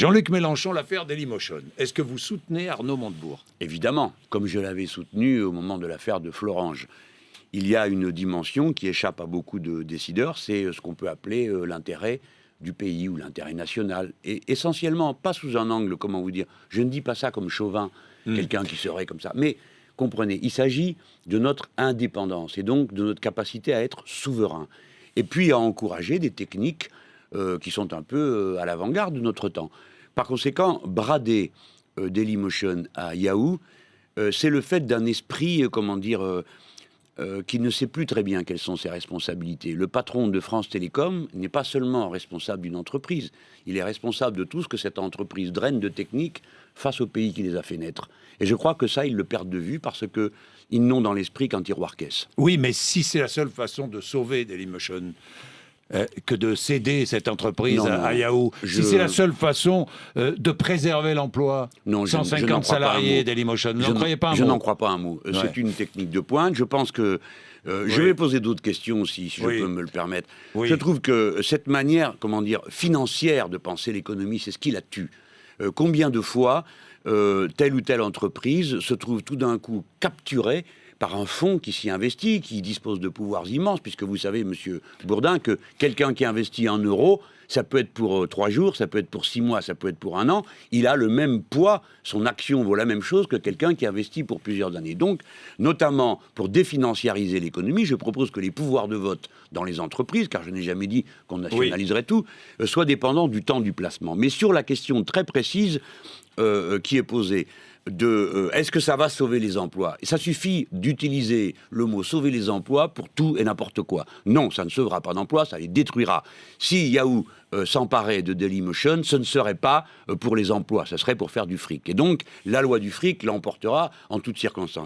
Jean-Luc Mélenchon, l'affaire Dailymotion. Est-ce que vous soutenez Arnaud Montebourg ? Évidemment, comme je l'avais soutenu au moment de l'affaire de Florange. Il y a une dimension qui échappe à beaucoup de décideurs, c'est ce qu'on peut appeler l'intérêt du pays ou l'intérêt national. Et essentiellement, pas sous un angle, comment vous dire, je ne dis pas ça comme Chauvin, quelqu'un qui serait comme ça, mais comprenez, il s'agit de notre indépendance et donc de notre capacité à être souverain. Et puis à encourager des techniques qui sont un peu à l'avant-garde de notre temps. Par conséquent, brader Dailymotion à Yahoo, c'est le fait d'un esprit, qui ne sait plus très bien quelles sont ses responsabilités. Le patron de France Télécom n'est pas seulement responsable d'une entreprise, il est responsable de tout ce que cette entreprise draine de techniques face au pays qui les a fait naître. Et je crois que ça, ils le perdent de vue parce qu'ils n'ont dans l'esprit qu'un tiroir caisse. Oui, mais si c'est la seule façon de sauver Dailymotion, que de céder cette entreprise à Yahoo, si c'est la seule façon de préserver l'emploi, 150 salariés Dailymotion, vous n'en croyez pas un mot ? Je n'en crois pas un mot. Ouais. C'est une technique de pointe. Je pense que... Je vais poser d'autres questions aussi, si je peux me le permettre. Oui. Je trouve que cette manière, financière de penser l'économie, c'est ce qui la tue. Combien de fois telle ou telle entreprise se trouve tout d'un coup capturée par un fonds qui s'y investit, qui dispose de pouvoirs immenses, puisque vous savez, Monsieur Bourdin, que quelqu'un qui investit 1 euro, ça peut être pour 3 jours, ça peut être pour 6 mois, ça peut être pour 1 an, il a le même poids, son action vaut la même chose que quelqu'un qui investit pour plusieurs années. Donc, notamment pour définanciariser l'économie, je propose que les pouvoirs de vote dans les entreprises, car je n'ai jamais dit qu'on nationaliserait tout, soient dépendants du temps du placement. Mais sur la question très précise qui est posée, est-ce que ça va sauver les emplois ? Et ça suffit d'utiliser le mot sauver les emplois pour tout et n'importe quoi. Non, ça ne sauvera pas d'emplois, ça les détruira. Si Yahoo s'emparait de Dailymotion, ce ne serait pas pour les emplois, ce serait pour faire du fric. Et donc, la loi du fric l'emportera en toutes circonstances.